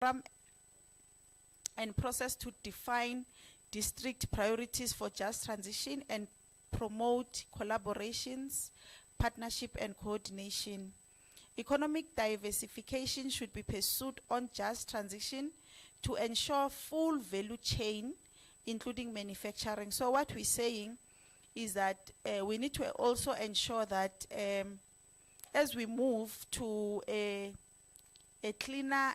and process to define district priorities for just transition and promote collaborations, partnership and coordination. Economic diversification should be pursued on just transition to ensure full value chain, including manufacturing. So what we're saying is that we need to also ensure that as we move to a cleaner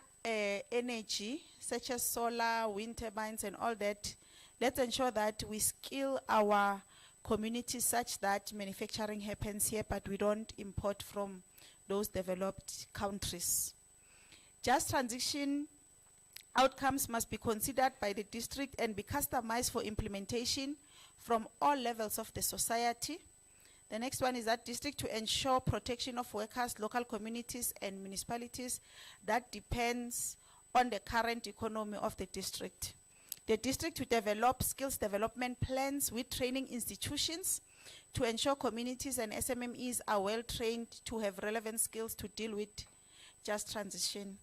energy, such as solar, wind turbines and all that, let's ensure that we skill our communities such that manufacturing happens here, but we don't import from those developed countries. Just transition outcomes must be considered by the district and be customized for implementation from all levels of the society. The next one is that district to ensure protection of workers, local communities and municipalities that depends on the current economy of the district. The district to develop skills development plans with training institutions to ensure communities and SMMEs are well trained to have relevant skills to deal with just transition.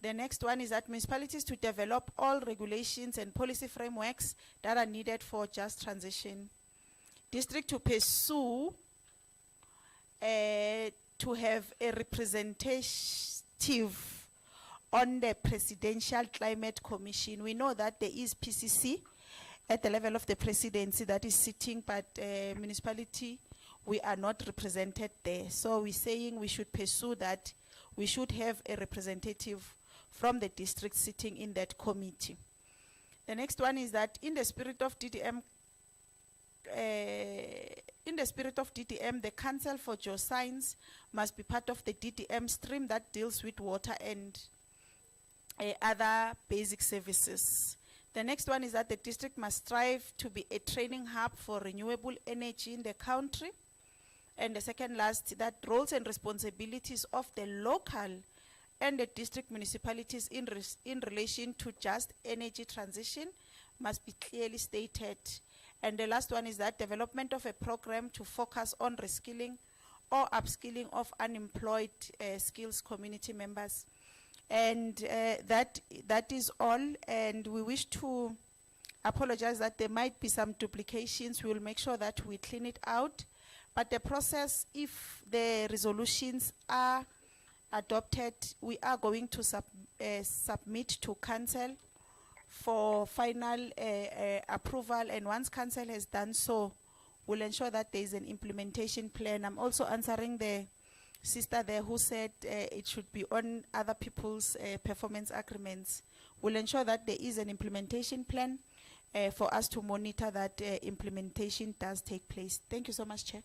The next one is that municipalities to develop all regulations and policy frameworks that are needed for just transition. District to pursue to have a representative on the Presidential Climate Commission. We know that there is PCC at the level of the presidency that is sitting, but municipality, we are not represented there. So we're saying we should pursue that. We should have a representative from the district sitting in that committee. The next one is that in the spirit of DDM, the Council for Geoscience must be part of the DDM stream that deals with water and other basic services. The next one is that the district must strive to be a training hub for renewable energy in the country. And the second last, that roles and responsibilities of the local and the district municipalities in relation to just energy transition must be clearly stated. And the last one is that development of a program to focus on reskilling or upskilling of unemployed skills community members. And that is all. And we wish to apologize that there might be some duplications. We will make sure that we clean it out. But the process, if the resolutions are adopted, we are going to submit to council for final approval, and once council has done so, we'll ensure that there is an implementation plan. I'm also answering the sister there who said it should be on other people's performance agreements. We'll ensure that there is an implementation plan for us to monitor that implementation does take place. Thank you so much, Chair.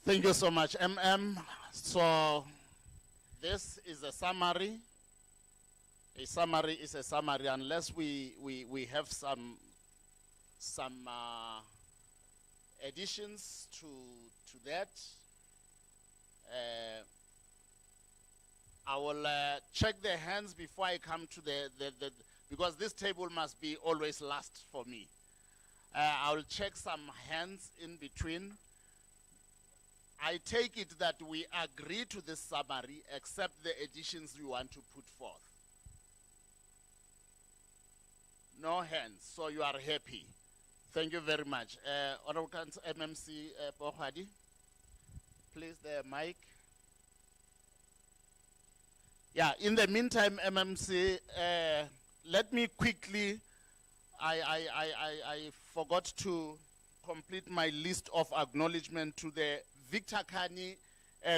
Thank you so much, So this is a summary. A summary is a summary unless we have some additions to that. I will check the hands before I come to the because this table must be always last for me. I will check some hands in between. I take it that we agree to this summary except the additions you want to put forth. No hands, so you are happy. Thank you very much. Honorable Council MMC Pohadi, please the mic. Yeah, in the meantime, MMC, let me quickly, I forgot to complete my list of acknowledgement to the Victor Khani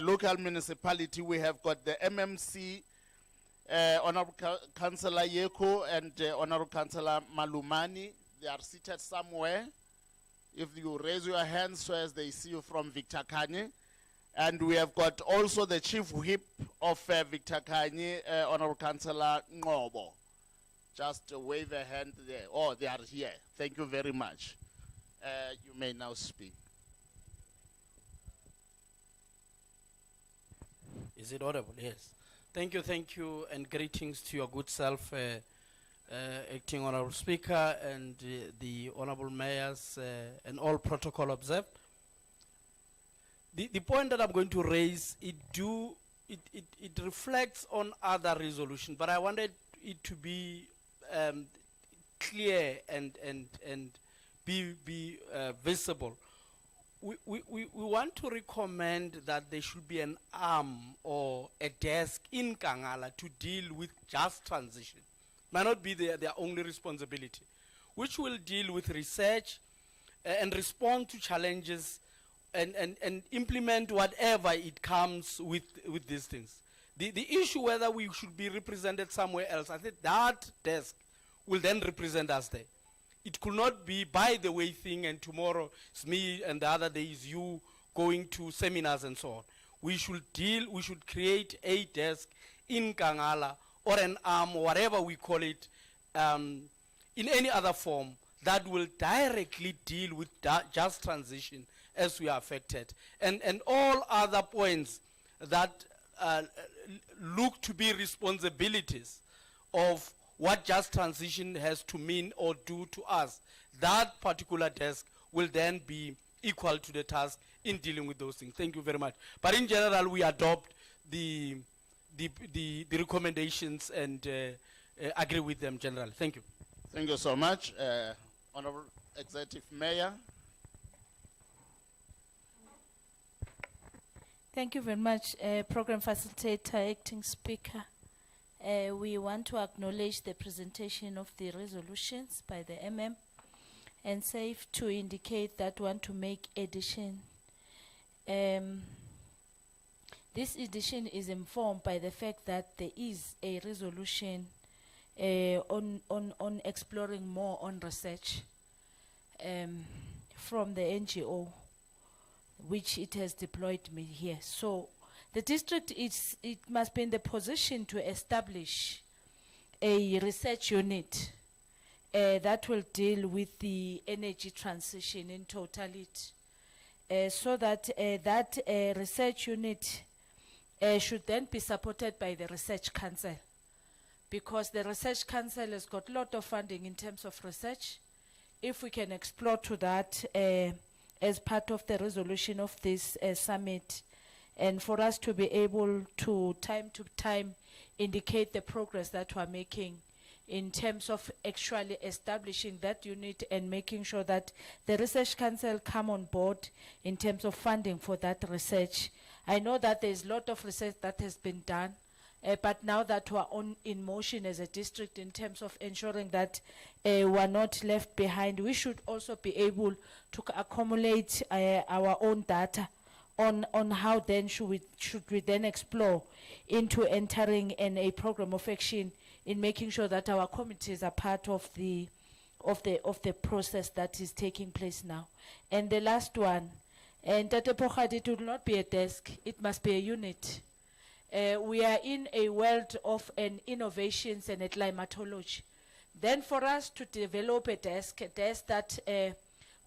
local municipality. We have got the MMC, Honorable Councillor Yeko and Honorable Councillor Malumani. They are seated somewhere. If you raise your hands so as they see you from Victor Khani. And we have got also the Chief Whip of Victor Khani, Honorable Councillor Ngobo. Just wave a hand there. Oh, they are here. Thank you very much. You may now speak. Is it audible? Yes. Thank you, and greetings to your good self, Acting Honorable Speaker, and the Honorable Mayors, and all protocol observed. The point that I'm going to raise, it do it reflects on other resolution, but I wanted it to be clear and be visible. We want to recommend that there should be an arm or a desk in Kangala to deal with just transition. Might not be their only responsibility, which will deal with research and respond to challenges and implement whatever it comes with these things. The issue whether we should be represented somewhere else, I think that desk will then represent us there. It could not be by the way thing and tomorrow it's me and the other day is you going to seminars and so on. We should create a desk in Kangala or an arm or whatever we call it in any other form that will directly deal with just transition as we are affected. And all other points that look to be responsibilities of what just transition has to mean or do to us, that particular desk will then be equal to the task in dealing with those things. Thank you very much. But in general, we adopt the recommendations and agree with them generally. Thank you. Thank you so much. Honorable Executive Mayor. Thank you very much, Program Facilitator, Acting Speaker. We want to acknowledge the presentation of the resolutions by the MM and safe to indicate that want to make addition. This edition is informed by the fact that there is a resolution on exploring more on research from the NGO, which it has deployed me here. So the district it must be in the position to establish a research unit that will deal with the energy transition in totality, so that that research unit should then be supported by the Research Council, because the Research Council has got a lot of funding in terms of research. If we can explore to that as part of the resolution of this summit, and for us to be able to time indicate the progress that we're making in terms of actually establishing that unit and making sure that the Research Council come on board in terms of funding for that research. I know that there's a lot of research that has been done, but now that we're in motion as a district in terms of ensuring that we're not left behind, we should also be able to accumulate our own data on how then should we then explore into entering in a program of action in making sure that our committees are part of the process that is taking place now. And the last one, and Tate Pochadi, it will not be a desk, it must be a unit. We are in a world of innovations and a climatology. Then for us to develop a desk that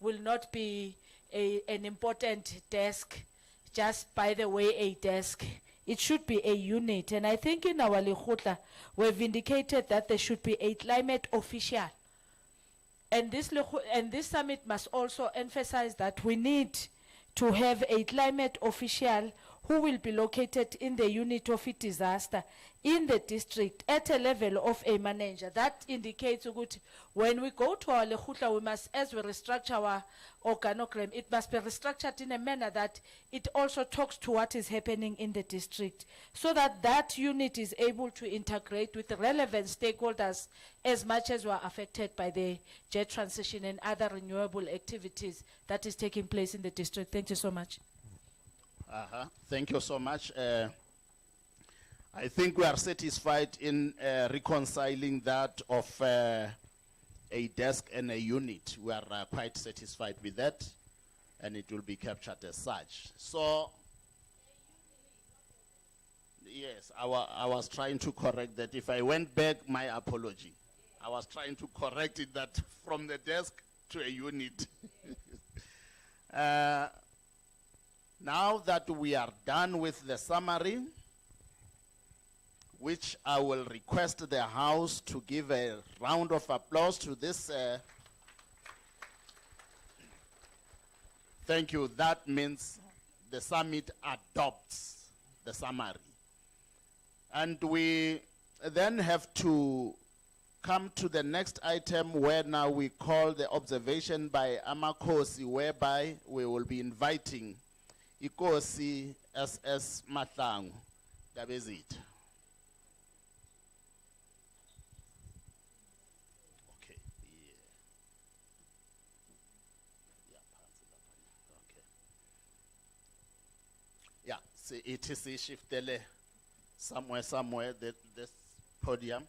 will not be an important desk, just by the way a desk, it should be a unit. And I think in our Lekgotla, we've indicated that there should be a climate official. And this summit must also emphasize that we need to have a climate official who will be located in the unit of a disaster in the district at a level of a manager. That indicates that when we go to our Lekgotla, we must, as we restructure our organogram, it must be restructured in a manner that it also talks to what is happening in the district, so that that unit is able to integrate with the relevant stakeholders as much as we are affected by the jet transition and other renewable activities that is taking place in the district. Thank you so much. Thank you so much. I think we are satisfied in reconciling that of a desk and a unit. We are quite satisfied with that, and it will be captured as such. So, yes, I was trying to correct that. If I went back, my apology. I was trying to correct it that from the desk to a unit. Now that we are done with the summary, which I will request the House to give a round of applause to this. Thank you. That means the summit adopts the summary. And we then have to come to the next item where now we call the observation by Amakosi, whereby we will be inviting Ikosi SS Mahlangu Dabezit. Okay. Yeah, see, it is a shift somewhere this podium.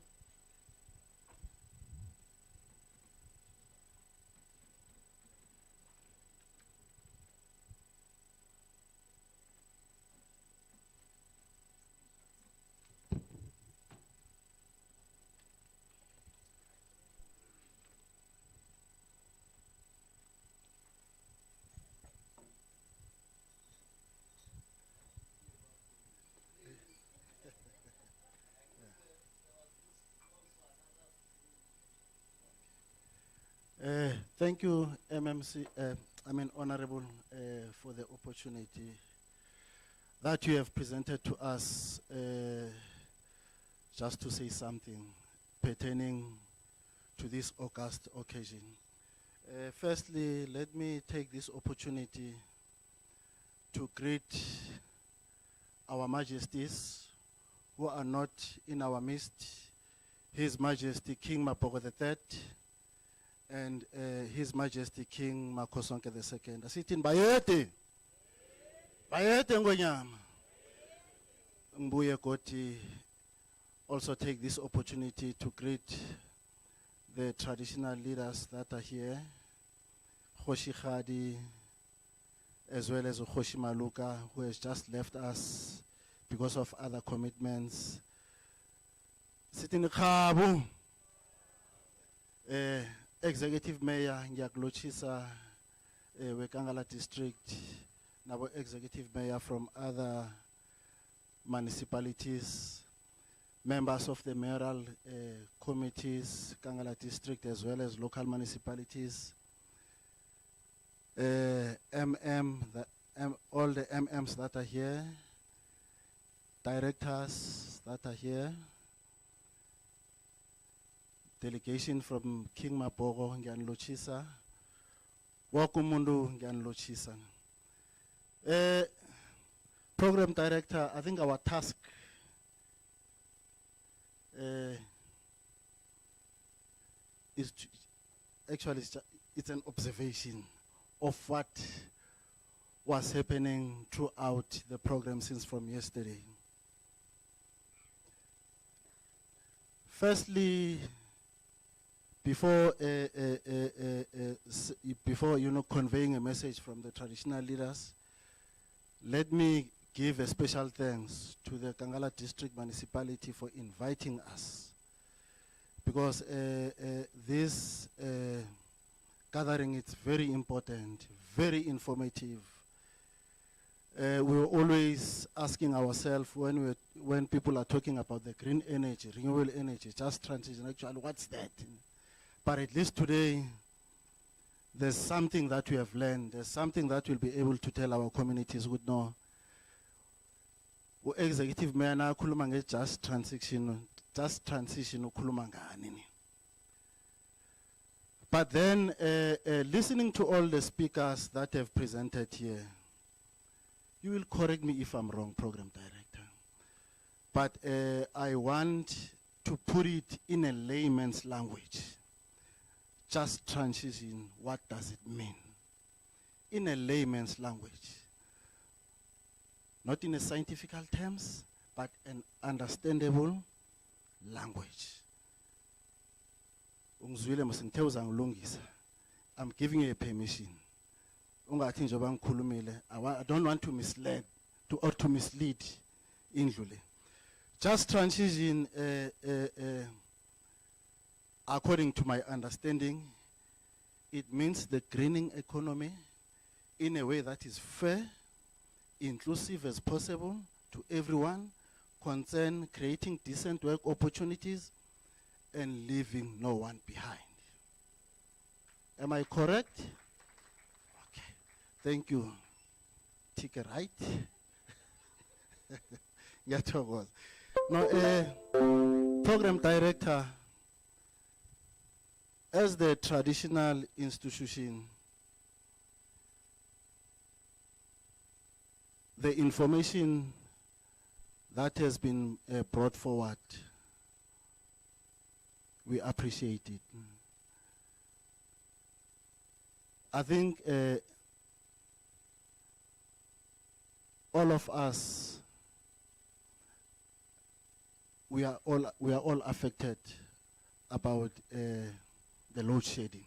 Thank you, MMC, Honorable, for the opportunity that you have presented to us, just to say something pertaining to this august occasion. Firstly, let me take this opportunity to greet our majesties who are not in our midst, His Majesty King Mapoko III, and His Majesty King Makosonke II. Asitin bayete. Bayete ngonyama. Mbuye Koti also take this opportunity to greet the traditional leaders that are here, Khoshi Khadi, as well as Khoshi Maluka, who has just left us because of other commitments. Sitin Khabu. Executive Mayor Ngiyaklochisa Wekangala District, nabo Executive Mayor from other municipalities, members of the mayoral committees, Kangala District as well as local municipalities, all the MMs that are here, directors that are here, delegation from King Mapogo, Ngiyanlochisa, Wakumundu, Ngiyanlochisa. Program director, I think our task is to, actually it's an observation of what was happening throughout the program since from yesterday. Firstly, before conveying a message from the traditional leaders, let me give a special thanks to the Kangala District Municipality for inviting us, because this gathering is very important, very informative. We were always asking ourselves when people are talking about the green energy, renewable energy, just transition, actually what's that? But at least today, there's something that we have learned. There's something that we'll be able to tell our communities would know. Executive Mayor na khuluma nge just transition ukhuluma ngani. But then, listening to all the speakers that have presented here, you will correct me if I'm wrong, Program Director. But I want to put it in a layman's language. Just transition, what does it mean? In a layman's language. Not in a scientific terms, but an understandable language. I'm giving you a permission. I don't want to mislead or to mislead indlule. Just transition, according to my understanding, it means the greening economy in a way that is fair, inclusive as possible to everyone, concern creating decent work opportunities, and leaving no one behind. Am I correct? Okay, thank you. Take a right. Ngiyathokoza. No, program director, as the traditional institution, the information that has been brought forward, we appreciate it. I think all of us, we are all affected about the load shedding.